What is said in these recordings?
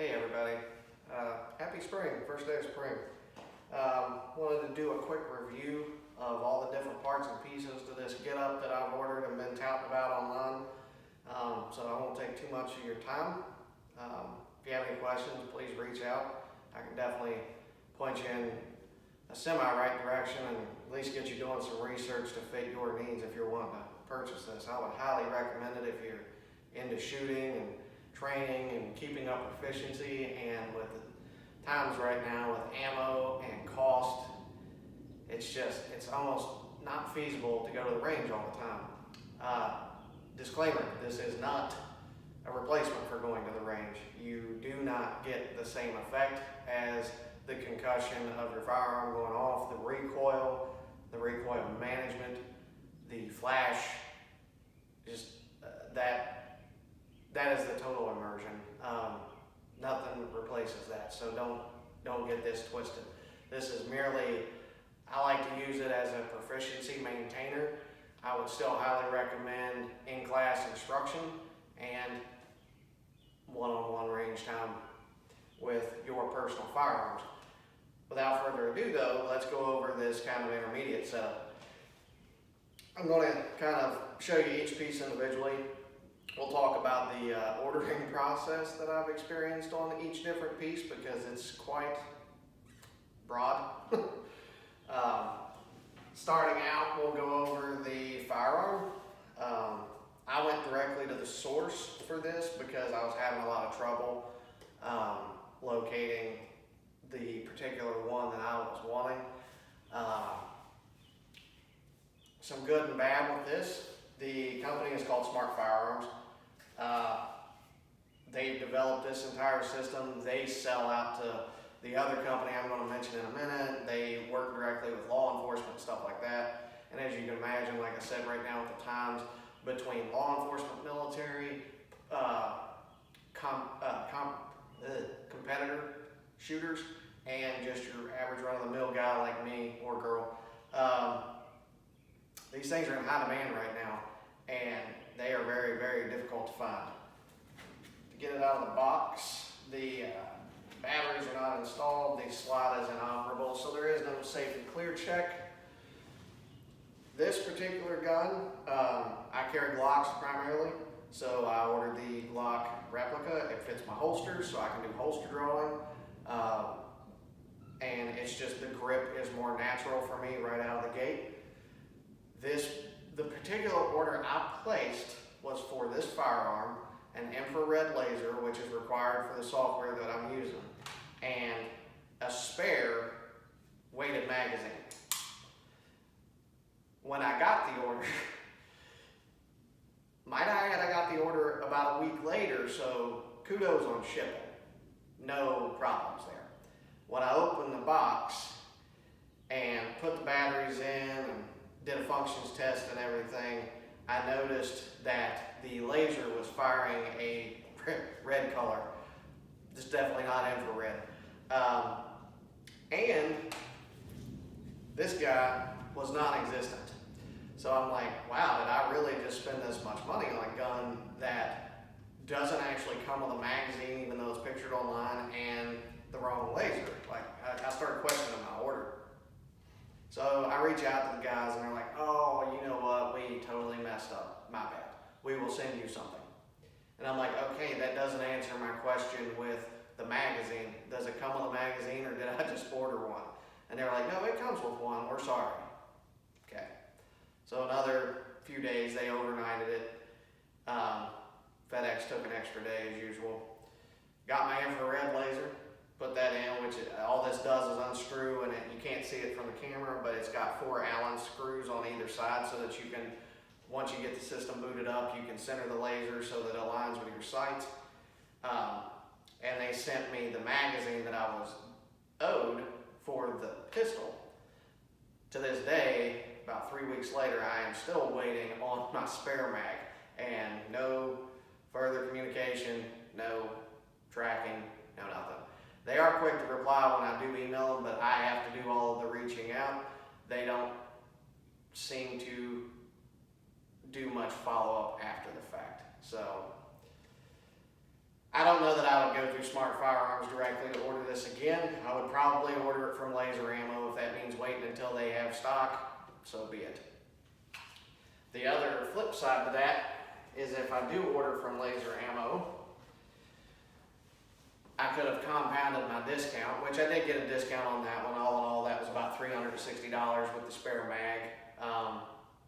Hey everybody, happy spring, first day of spring. Wanted to do a quick review of all the different parts and pieces to this get-up that I've ordered and been touting about online. So I won't take too much of your time. If you have any questions, please reach out. I can definitely point you in a semi-right direction and at least get you doing some research to fit your needs if you're wanting to purchase this. I would highly recommend it if you're into shooting and training and keeping up proficiency, and with the times right now with ammo and cost, it's almost not feasible to go to the range all the time. Disclaimer, this is not a replacement for going to the range. You do not get the same effect as the concussion of your firearm going off, the recoil management, the flash, just that is the total immersion. Nothing replaces that, so don't get this twisted. This is merely, I like to use it as a proficiency maintainer. I would still highly recommend in-class instruction and one-on-one range time with your personal firearms. Without further ado though, let's go over this kind of intermediate setup. I'm going to kind of show you each piece individually. We'll talk about the ordering process that I've experienced on each different piece because it's quite broad. Starting out, we'll go over the firearm. I went directly to the source for this because I was having a lot of trouble locating the particular one that I was wanting. Some good and bad with this. The company is called Firearms. They've developed this entire system. They sell out to the other company I'm going to mention in a minute. They work directly with law enforcement and stuff like that. And as you can imagine, like I said, right now at the times between law enforcement, military, competitor shooters, and just your average run-of-the-mill guy like me or girl, these things are in high demand right now, and they are very, very difficult to find. To get it out of the box, the batteries are not installed, the slide is inoperable, so there is no safe and clear check. This particular gun, I carry Glocks primarily, so I ordered the Glock replica. It fits my holster, so I can do holster drawing, and it's just the grip is more natural for me right out of the gate. The particular order I placed was for this firearm, an infrared laser, which is required for the software that I'm using, and a spare weighted magazine. When I got the order, might I add, I got the order about a week later, so kudos on shipping. No problems there. When I opened the box and put the batteries in and did a functions test and everything, I noticed that the laser was firing a red color. It's definitely not infrared. And this guy was non-existent. So I'm like, wow, did I really just spend this much money on a gun that doesn't actually come with a magazine, even though it's pictured online, and the wrong laser? Like, I started questioning my order. So I reach out to the guys and they're like, oh, you know what, we totally messed up, my bad. We will send you something. And I'm like, okay, that doesn't answer my question with the magazine. Does it come with a magazine or did I just order one? And they're like, no, it comes with one, we're sorry. Okay. So another few days, they overnighted it. FedEx took an extra day as usual. Got my infrared laser. Put that in, which all this does is unscrew, and you can't see it from the camera, but it's got 4 Allen screws on either side so that you can, once you get the system booted up, you can center the laser so that it aligns with your sights. And they sent me the magazine that I was owed for the pistol. To this day, about 3 weeks later, I am still waiting on my spare mag, and no further communication, no tracking, no nothing. They are quick to reply when I do email them, but I have to do all of the reaching out. They don't seem to do much follow-up after the fact. So I don't know that I would go through Smart Firearms directly to order this again. I would probably order it from Laser Ammo. If that means waiting until they have stock, so be it. The other flip side to that is if I do order from Laser Ammo, I could have compounded my discount, which I did get a discount on that one. All in all, that was about $360 with the spare mag.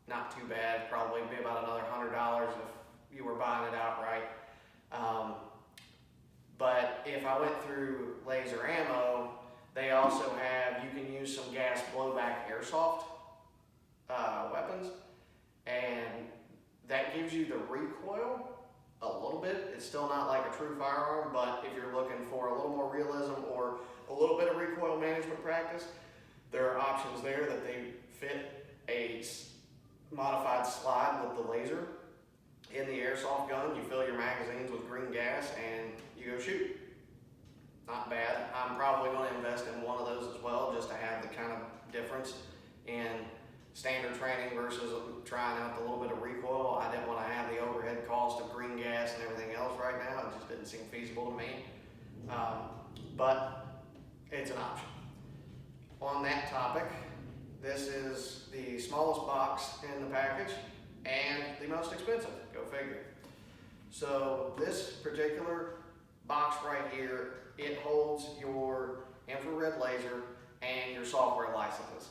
Not too bad. Probably be about another $100 if you were buying it outright. But if I went through Laser Ammo, they also have, you can use some gas blowback airsoft weapons, and that gives you the recoil a little bit. It's still not like a true firearm, but if you're looking for a little more realism or a little bit of recoil management practice, there are options there that they fit a modified slide with the laser in the airsoft gun. You fill your magazines with green gas and you go shoot. Not bad. I'm probably going to invest in one of those as well, just to have the kind of difference in standard training versus trying out the little bit of recoil. I didn't want to have the overhead cost of green gas and everything else right now. It just didn't seem feasible to me. But it's an option. On that topic, this is the smallest box in the package and the most expensive. Go figure. So this particular box right here, it holds your infrared laser and your software licenses,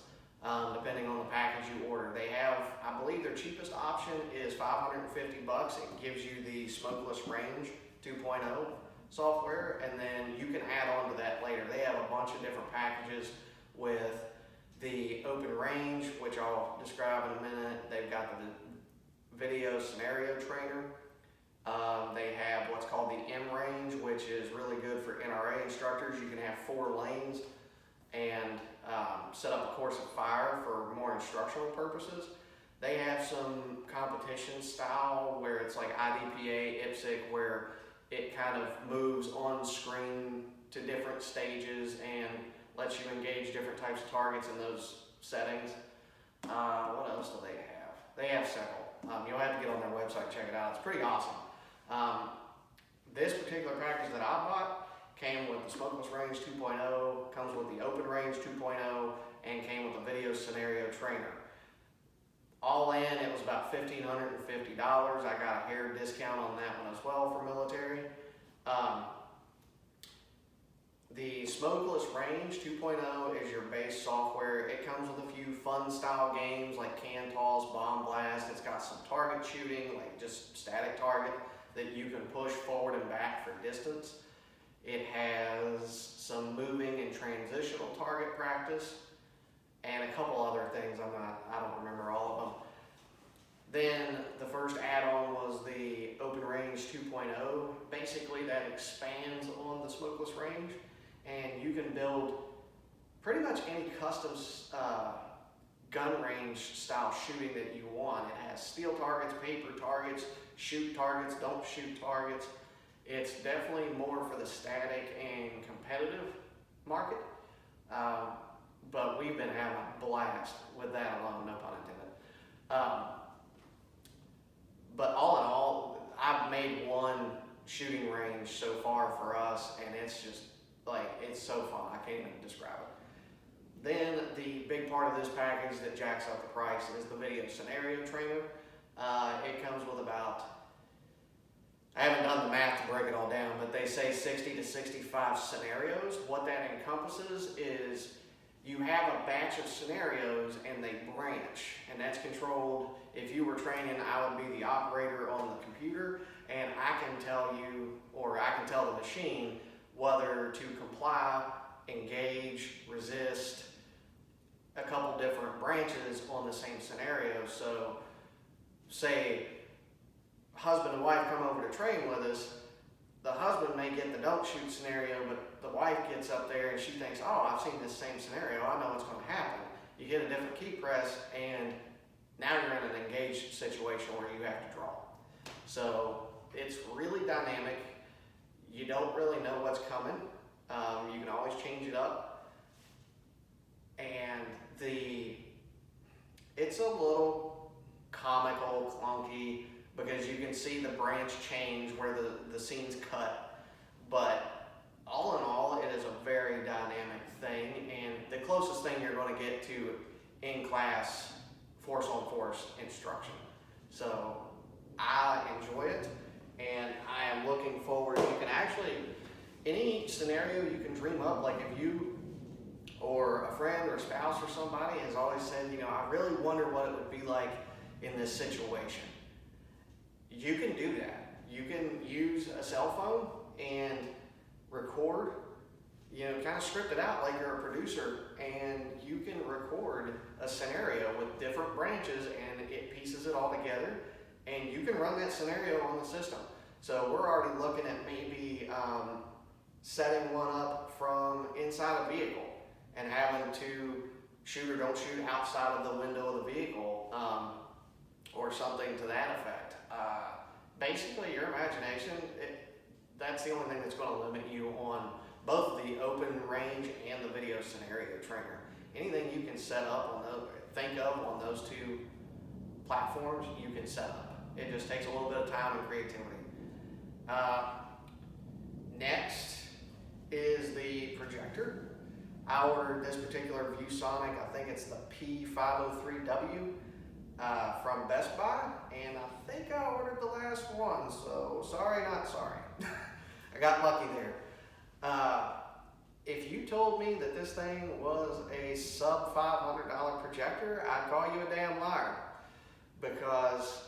depending on the package you order. They have, I believe their cheapest option is $550. It gives you the Smokeless Range 2.0 software, and then you can add on to that later. They have a bunch of different packages with the open range, which I'll describe in a minute. They've got the video scenario trainer. They have what's called the M range, which is really good for NRA instructors. You can have 4 lanes and set up a course of fire for more instructional purposes. They have some competition style where it's like IDPA, IPSC, where it kind of moves on screen to different stages and lets you engage different types of targets in those settings. What else do they have? They have several. You'll have to get on their website and check it out. It's pretty awesome. This particular package that I bought came with the Smokeless Range 2.0, comes with the Open Range 2.0, and came with a video scenario trainer. All in, it was about $1,550. I got a hair discount on that one as well for military. The Smokeless Range 2.0 is your base software. It comes with a few fun style games like Can Toss, Bomb Blast. It's got some target shooting, like just static target that you can push forward and back for distance. It has some moving and transitional target practice and a couple other things. I don't remember all of them. Then the first add-on was the Open Range 2.0. Basically that expands on the Smokeless Range, and you can build pretty much any custom gun range style shooting that you want. It has steel targets, paper targets, shoot targets, don't shoot targets. It's definitely more for the static and competitive market, but we've been having a blast with that alone, no pun intended. But all in all, I've made one shooting range so far for us, and it's just like, it's so fun. I can't even describe it. Then the big part of this package that jacks up the price is the video scenario trainer. It comes with about, I haven't done the math to break it all down, but they say 60 to 65 scenarios. What that encompasses is you have a batch of scenarios and they branch, and that's controlled. If you were training, I would be the operator on the computer, and I can tell you, or I can tell the machine whether to comply, engage, resist, a couple different branches on the same scenario. So say husband and wife come over to train with us, the husband may get the don't shoot scenario, but the wife gets up there and she thinks, oh, I've seen this same scenario, I know what's going to happen. You hit a different key press and now you're in an engaged situation where you have to draw. So it's really dynamic. You don't really know what's coming. You can always change it up. And it's a little comical, clunky, because you can see the branch change where the scenes cut. but all in all, it is a very dynamic thing, and the closest thing you're going to get to in-class force-on-force instruction. So I enjoy it, and I am looking forward. You can actually, any scenario you can dream up, like if you or a friend or a spouse or somebody has always said, you know, I really wonder what it would be like in this situation. You can do that. You can use a cell phone and record, you know, kind of script it out like you're a producer, and you can record a scenario with different branches and it pieces it all together, and you can run that scenario on the system. So we're already looking at maybe setting one up from inside a vehicle and having to shoot or don't shoot outside of the window of the vehicle, or something to that effect. Basically, your imagination, that's the only thing that's going to limit you on both the open range and the video scenario trainer. Anything you can set up on those, think of on those two platforms, you can set up. It just takes a little bit of time and creativity. Next is the projector. I ordered this particular ViewSonic, I think it's the P503W from Best Buy, and I think I ordered the last one, so sorry, not sorry. I got lucky there. If you told me that this thing was a sub $500 projector, I'd call you a damn liar, because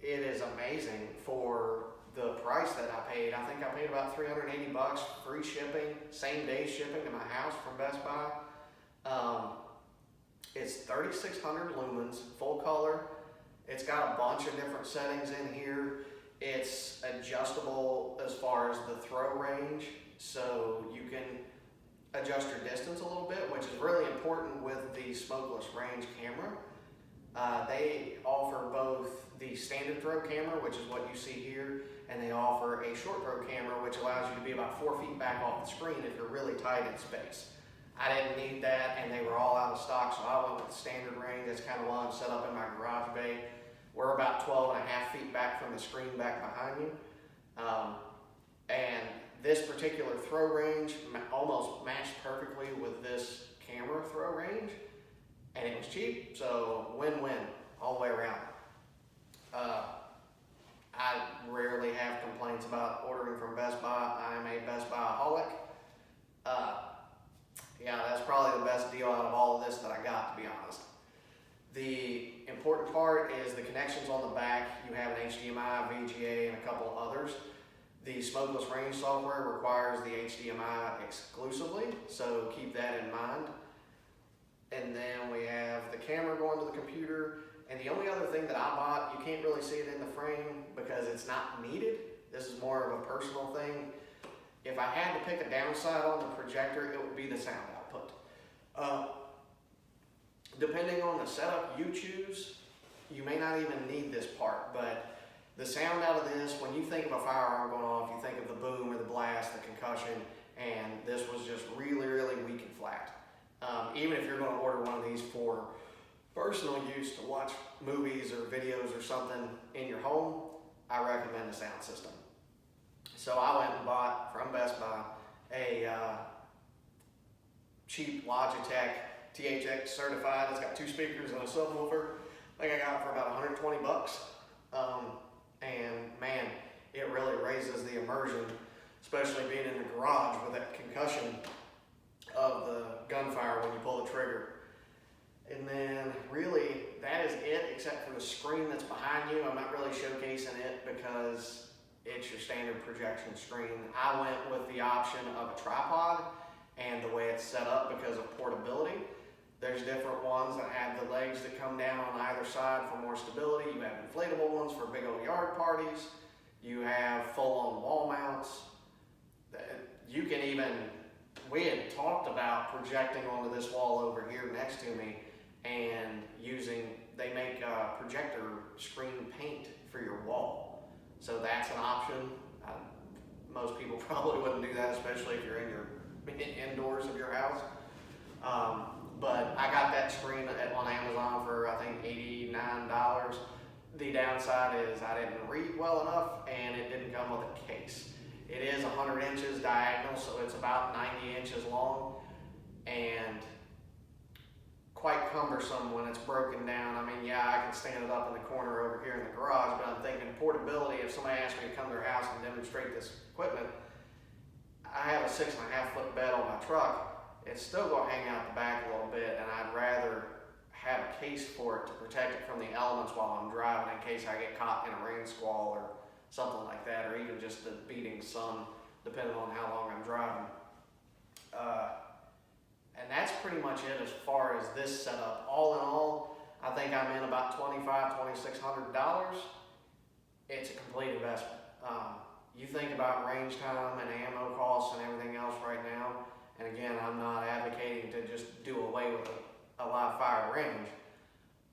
it is amazing for the price that I paid. I think I paid about $380, free shipping, same day shipping to my house from Best Buy. It's 3,600 lumens, full color. It's got a bunch of different settings in here. It's adjustable as far as the throw range, so you can adjust your distance a little bit, which is really important with the Smokeless Range camera. They offer both the standard throw camera, which is what you see here, and they offer a short throw camera, which allows you to be about 4 feet back off the screen if you're really tight in space. I didn't need that, and they were all out of stock, so I went with the standard range. That's kind of why I'm set up in my garage bay. We're about 12.5 feet back from the screen back behind you. And this particular throw range almost matched perfectly with this camera throw range, and it was cheap, so win-win all the way around. I rarely have complaints about ordering from Best Buy. I am a Best Buy-aholic. Yeah, that's probably the best deal out of all of this that I got, to be honest. The important part is the connections on the back. You have an HDMI, VGA, and a couple others. The Smokeless Range software requires the HDMI exclusively, so keep that in mind. And then we have the camera going to the computer. And the only other thing that I bought, you can't really see it in the frame because it's not needed. This is more of a personal thing. If I had to pick a downside on the projector, it would be the sound output. Depending on the setup you choose, you may not even need this part, but the sound out of this, when you think of a firearm going off, you think of the boom or the blast, the concussion, and this was just really, really weak and flat. Even if you're going to order one of these for personal use to watch movies or videos or something in your home, I recommend a sound system. So I went and bought from Best Buy a cheap Logitech THX certified. It's got 2 speakers and a subwoofer. I think I got it for about 120 bucks. And man, it really raises the immersion, especially being in the garage with that concussion of the gunfire when you pull the trigger. And then really that is it, except for the screen that's behind you. I'm not really showcasing it because it's your standard projection screen. I went with the option of a tripod and the way it's set up because of portability. There's different ones that have the legs that come down on either side for more stability. You have inflatable ones for big old yard parties. You have full-on wall mounts. You can even, we had talked about projecting onto this wall over here next to me and using, they make projector screen paint for your wall. So that's an option. Most people probably wouldn't do that, especially if you're in your indoors of your house. But I got that screen on Amazon for I think $89. The downside is I didn't read well enough and it didn't come with a case. It is 100 inches diagonal, so it's about 90 inches long, and quite cumbersome when it's broken down. I mean, yeah, I can stand it up in the corner over here in the garage, but I'm thinking portability. If somebody asks me to come to their house and demonstrate this equipment, I have a 6.5 foot bed on my truck. It's still gonna hang out the back a little bit, and I'd rather have a case for it to protect it from the elements while I'm driving in case I get caught in a rain squall or something like that, or even just the beating sun, depending on how long I'm driving. And that's pretty much it as far as this setup. All in all, I think I'm in about $2,600. It's a complete investment. You think about range time and ammo costs and everything else right now, and again, I'm not advocating to just do away with a live fire range,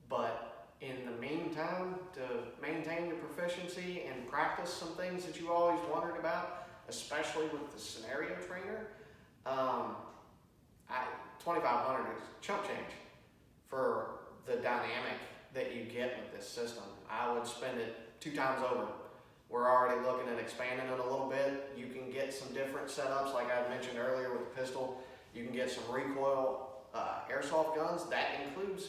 but in the meantime, to maintain your proficiency and practice some things that you always wondered about, especially with the scenario trainer, $2,500 is chump change for the dynamic that you get with this system. I would spend it 2 times over. We're already looking at expanding it a little bit. You can get some different setups, like I mentioned earlier with the pistol. You can get some recoil airsoft guns. That includes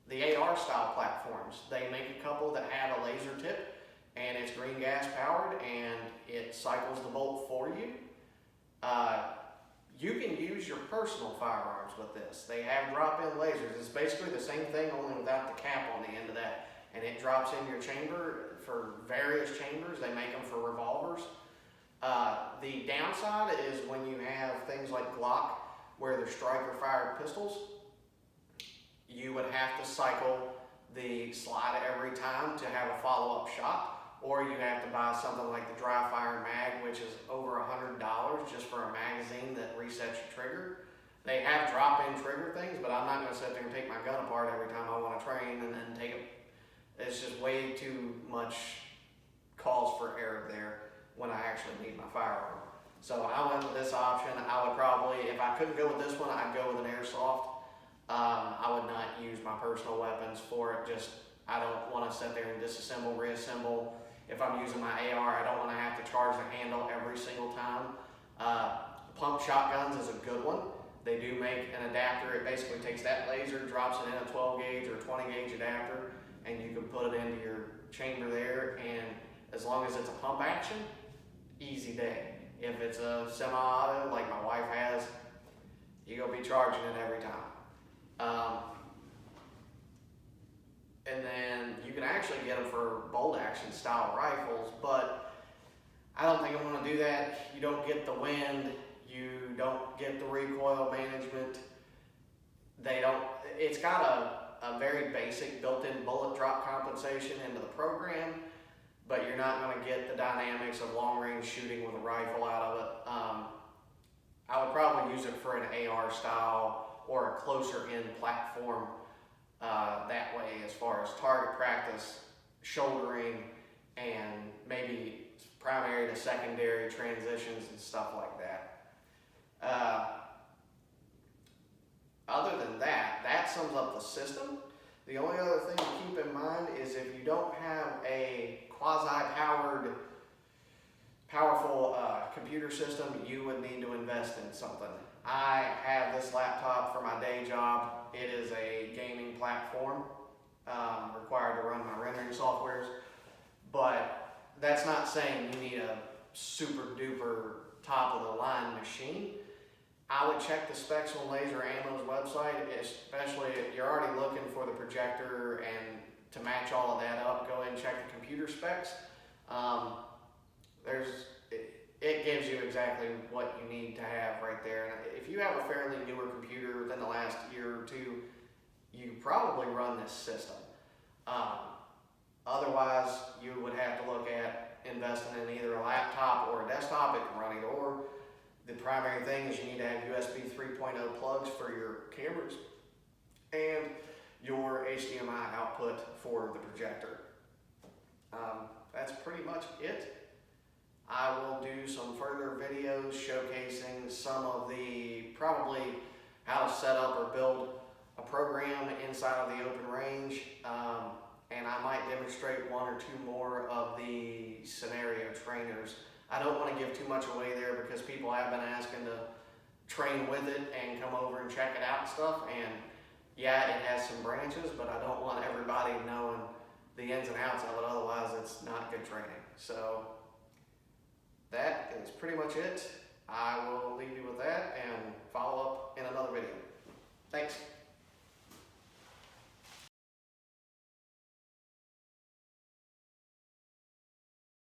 the AR style platforms. They make a couple that have a laser tip, and it's green gas powered, and it cycles the bolt for you. You can use your personal firearms with this. They have drop-in lasers. It's basically the same thing, only without the cap on the end of that. And it drops in your chamber for various chambers. They make them for revolvers. The downside is when you have things like Glock, where they're striker-fired pistols, you would have to cycle the slide every time to have a follow-up shot. Or you have to buy something like the dry fire mag, which is over $100 just for a magazine that resets your trigger. They have drop-in trigger things, but I'm not going to sit there and take my gun apart every time I want to train and then take it. It's just way too much cause for error there when I actually need my firearm. So I went with this option. I would probably, if I couldn't go with this one, I'd go with an airsoft. I would not use my personal weapons for it. I don't want to sit there and disassemble, reassemble. If I'm using my AR, I don't want to have to charge the handle every single time. Pump shotguns is a good one. They do make an adapter. It basically takes that laser, drops it in a 12 gauge or 20 gauge adapter, and you can put it into your chamber there. And as long as it's a pump action, easy day. If it's a semi-auto like my wife has, you're gonna be charging it every time. And then you can actually get them for bolt action style rifles, but I don't think I'm gonna do that. You don't get the wind, you don't get the recoil management. It's got a very basic built-in bullet drop compensation into the program, but you're not gonna get the dynamics of long range shooting with a rifle out of it. I would probably use it for an AR style or a closer in platform. That way, as far as target practice, shouldering, and maybe primary to secondary transitions and stuff like that. Other than that, that sums up the system. The only other thing to keep in mind is if you don't have a powerful computer system, you would need to invest in something. I have this laptop for my day job. It is a gaming platform required to run my rendering softwares, but that's not saying you need a super duper top of the line machine. I would check the specs on Laser Ammo's website, especially if you're already looking for the projector, and to match all of that up, go ahead and check the computer specs. It gives you exactly what you need to have right there. And if you have a fairly newer computer within the last year or two, you probably run this system. Otherwise, you would have to look at investing in either a laptop or a desktop. It can run either or. The primary thing is you need to have USB 3.0 plugs for your cameras and your HDMI output for the projector. That's pretty much it. I will do some further videos showcasing some of probably how to set up or build a program inside of the open range. And I might demonstrate 1 or 2 more of the scenario trainers. I don't want to give too much away there because people have been asking to train with it and come over and check it out and stuff. And yeah, it has some branches, but I don't want everybody knowing the ins and outs of it, otherwise it's not good training. So that is pretty much it. I will leave you with that and follow up in another video. Thanks.